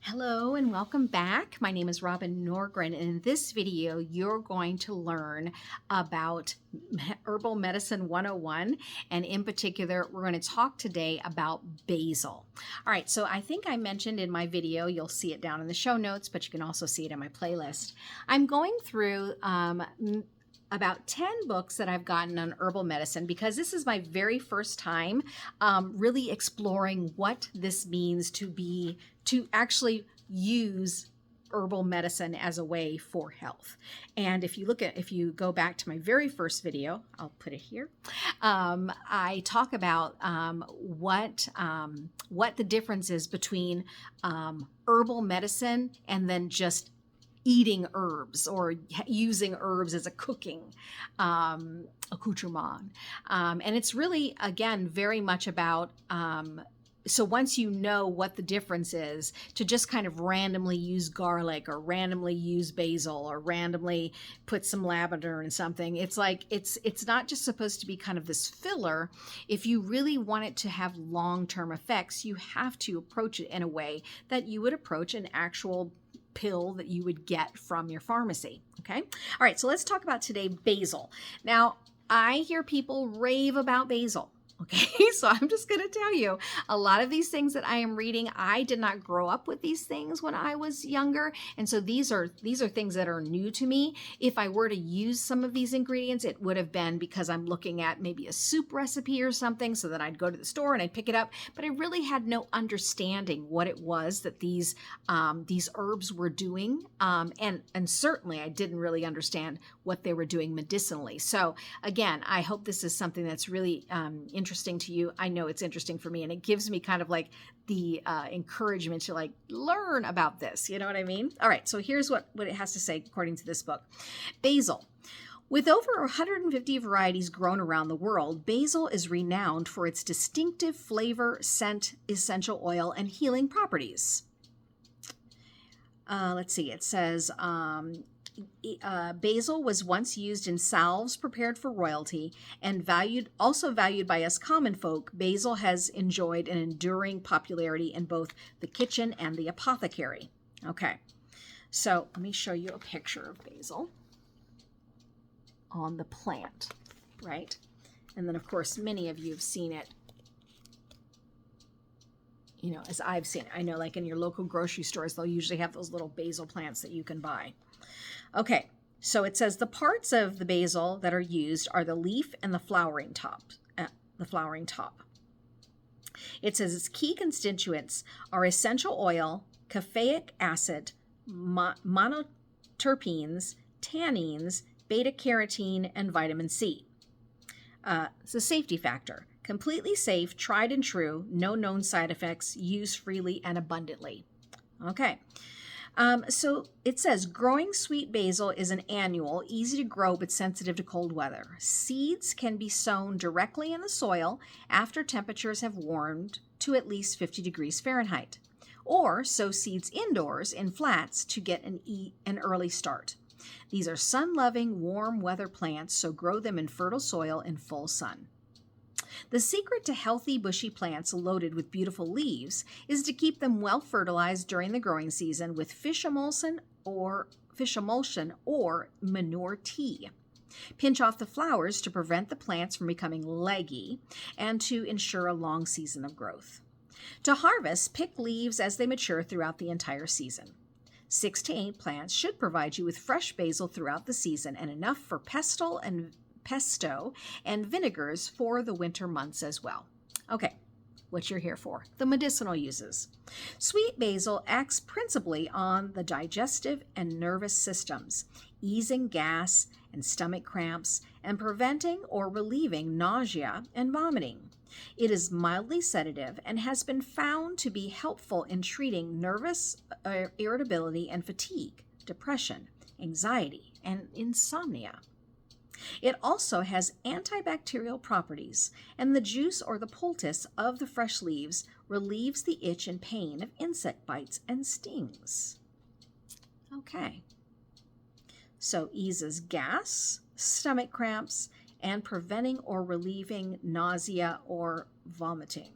Hello and welcome back. My name is Robin Norgren, and in this video you're going to learn about Herbal Medicine 101, and in particular we're going to talk today about basil. All right, so I think I mentioned in my video, you'll see it down in the show notes, but you can also see it in my playlist. I'm going through about 10 books that I've gotten on herbal medicine because this is my very first time really exploring what this means to actually use herbal medicine as a way for health. And if you go back to my very first video, I'll put it here. I talk about what the difference is between herbal medicine and then just eating herbs or using herbs as a cooking accoutrement. And it's really, again, very much about so once you know what the difference is, to just kind of randomly use garlic or randomly use basil or randomly put some lavender in something, it's like it's not just supposed to be kind of this filler. If you really want it to have long-term effects, you have to approach it in a way that you would approach an actual pill that you would get from your pharmacy. Okay. All right. So let's talk about today basil. Now, I hear people rave about basil. Okay, so I'm just going to tell you, a lot of these things that I am reading, I did not grow up with these things when I was younger, and so these are things that are new to me. If I were to use some of these ingredients, it would have been because I'm looking at maybe a soup recipe or something, so that I'd go to the store and I'd pick it up, but I really had no understanding what it was that these herbs were doing, and certainly I didn't really understand what they were doing medicinally. So again, I hope this is something that's really interesting to you. I know it's interesting for me, and it gives me kind of like the encouragement to like learn about this. You know what I mean? All right, so here's what it has to say according to this book. Basil. With over 150 varieties grown around the world, basil is renowned for its distinctive flavor, scent, essential oil, and healing properties. Let's see, it says basil was once used in salves prepared for royalty and also valued by us common folk. Basil has enjoyed an enduring popularity in both the kitchen and the apothecary. Okay, so let me show you a picture of basil on the plant, right? And then, of course, many of you have seen it, you know, as I've seen it. I know, like in your local grocery stores, they'll usually have those little basil plants that you can buy. Okay, so it says the parts of the basil that are used are the leaf and the flowering top. It says its key constituents are essential oil, caffeic acid, monoterpenes, tannins, beta-carotene, and vitamin C. It's a safety factor. Completely safe, tried and true, no known side effects, used freely and abundantly. Okay. So it says growing sweet basil is an annual, easy to grow but sensitive to cold weather. Seeds can be sown directly in the soil after temperatures have warmed to at least 50 degrees Fahrenheit, or sow seeds indoors in flats to get an early start. These are sun-loving, warm weather plants, so grow them in fertile soil in full sun. The secret to healthy bushy plants loaded with beautiful leaves is to keep them well fertilized during the growing season with fish emulsion or manure tea. Pinch off the flowers to prevent the plants from becoming leggy and to ensure a long season of growth. To harvest, pick leaves as they mature throughout the entire season. 6 to 8 plants should provide you with fresh basil throughout the season and enough for pesto and vinegars for the winter months as well. Okay, what you're here for, the medicinal uses. Sweet basil acts principally on the digestive and nervous systems, easing gas and stomach cramps and preventing or relieving nausea and vomiting. It is mildly sedative and has been found to be helpful in treating nervous irritability and fatigue, depression, anxiety, and insomnia. It also has antibacterial properties, and the juice or the poultice of the fresh leaves relieves the itch and pain of insect bites and stings. Okay, so eases gas, stomach cramps, and preventing or relieving nausea or vomiting.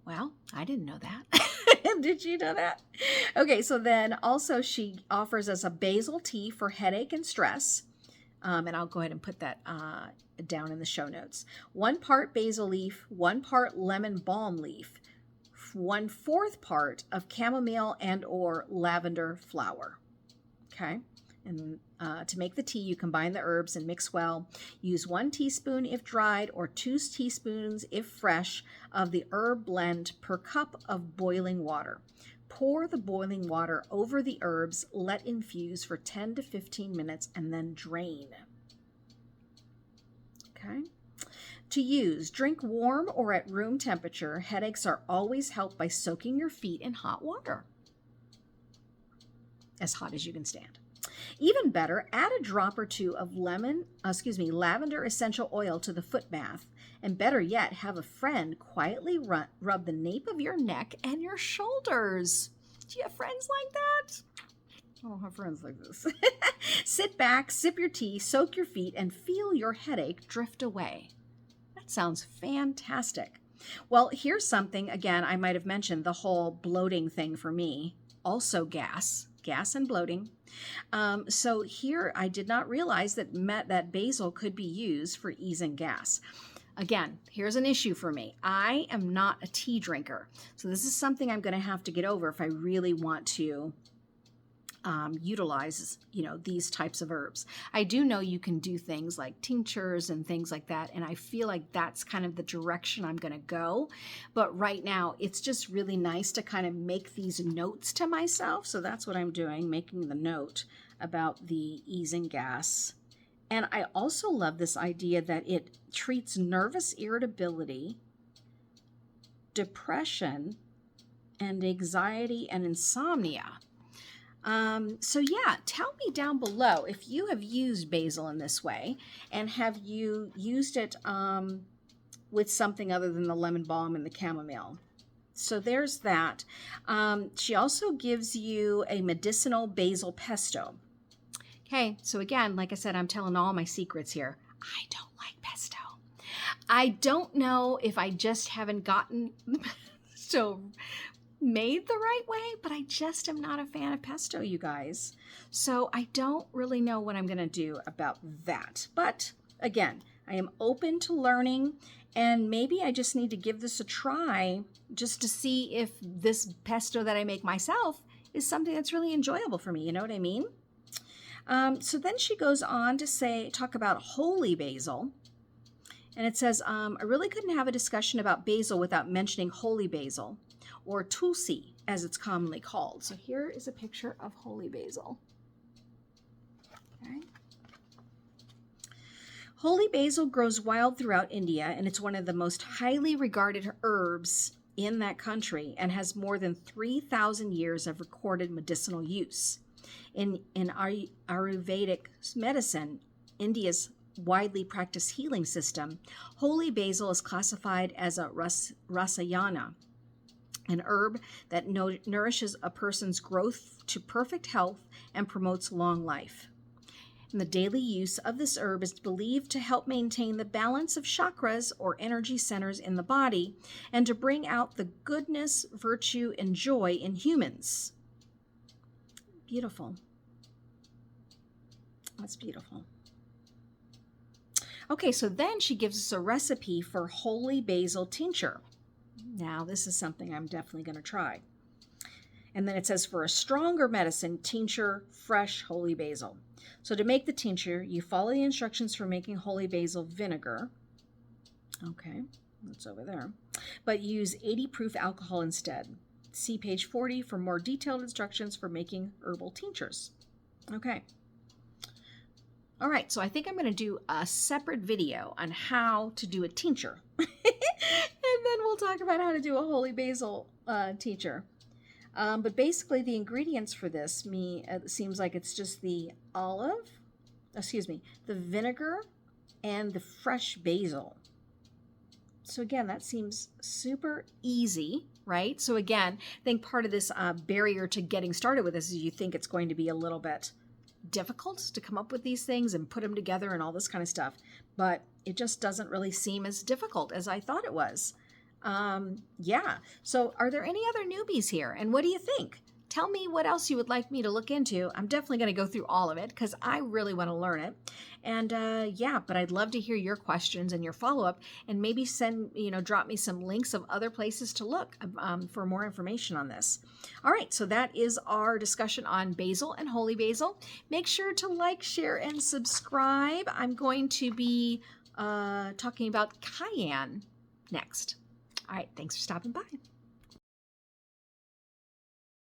Well, I didn't know that. Did you know that? Okay, so then also she offers us a basil tea for headache and stress. And I'll go ahead and put that down in the show notes. 1 part basil leaf, 1 part lemon balm leaf, 1/4 part of chamomile and or lavender flower. Okay. And to make the tea, you combine the herbs and mix well. Use 1 teaspoon if dried or 2 teaspoons if fresh of the herb blend per cup of boiling water. Pour the boiling water over the herbs, let infuse for 10 to 15 minutes, and then drain. Okay. To use, drink warm or at room temperature. Headaches are always helped by soaking your feet in hot water. As hot as you can stand. Even better, add a drop or 2 of lavender essential oil to the foot bath. And better yet, have a friend quietly rub the nape of your neck and your shoulders. Do you have friends like that? I don't have friends like this. Sit back, sip your tea, soak your feet, and feel your headache drift away. That sounds fantastic. Well, here's something, again, I might have mentioned the whole bloating thing for me. Also gas and bloating. So here I did not realize that basil could be used for easing gas. Again, here's an issue for me. I am not a tea drinker. So this is something I'm going to have to get over if I really want to utilize, these types of herbs. I do know you can do things like tinctures and things like that, and I feel like that's kind of the direction I'm going to go. But right now, it's just really nice to kind of make these notes to myself. So that's what I'm doing, making the note about the easing gas. And I also love this idea that it treats nervous irritability, depression, and anxiety and insomnia. So yeah, tell me down below if you have used basil in this way, and have you used it with something other than the lemon balm and the chamomile. So there's that. She also gives you a medicinal basil pesto. Okay, so again, like I said, I'm telling all my secrets here. I don't like pesto. I don't know if I just haven't gotten the pesto made the right way, but I just am not a fan of pesto, you guys. So I don't really know what I'm going to do about that. But again, I am open to learning, and maybe I just need to give this a try just to see if this pesto that I make myself is something that's really enjoyable for me. You know what I mean? So then she goes on to talk about holy basil. And it says, I really couldn't have a discussion about basil without mentioning holy basil, or tulsi, as it's commonly called. So here is a picture of holy basil. Okay. Holy basil grows wild throughout India, and it's one of the most highly regarded herbs in that country and has more than 3,000 years of recorded medicinal use. In Ayurvedic medicine, India's widely practiced healing system, holy basil is classified as a rasayana, an herb that nourishes a person's growth to perfect health and promotes long life. And the daily use of this herb is believed to help maintain the balance of chakras or energy centers in the body and to bring out the goodness, virtue, and joy in humans. Beautiful. That's beautiful. Okay, so then she gives us a recipe for holy basil tincture. Now, this is something I'm definitely going to try. And then it says, for a stronger medicine, tincture, fresh holy basil. So to make the tincture, you follow the instructions for making holy basil vinegar. Okay, that's over there. But use 80 proof alcohol instead. See page 40 for more detailed instructions for making herbal tinctures. Okay. All right, so I think I'm going to do a separate video on how to do a tincture. And then we'll talk about how to do a holy basil tincture. But basically the ingredients for this, it seems like it's just the the vinegar and the fresh basil. So again, that seems super easy, right? So again, I think part of this barrier to getting started with this is you think it's going to be a little bit difficult to come up with these things and put them together and all this kind of stuff. But it just doesn't really seem as difficult as I thought it was. Yeah. So are there any other newbies here? And what do you think? Tell me what else you would like me to look into. I'm definitely going to go through all of it because I really want to learn it. And yeah, but I'd love to hear your questions and your follow up, and maybe send, drop me some links of other places to look for more information on this. All right, so that is our discussion on basil and holy basil. Make sure to like, share, and subscribe. I'm going to be talking about cayenne next. All right, thanks for stopping by.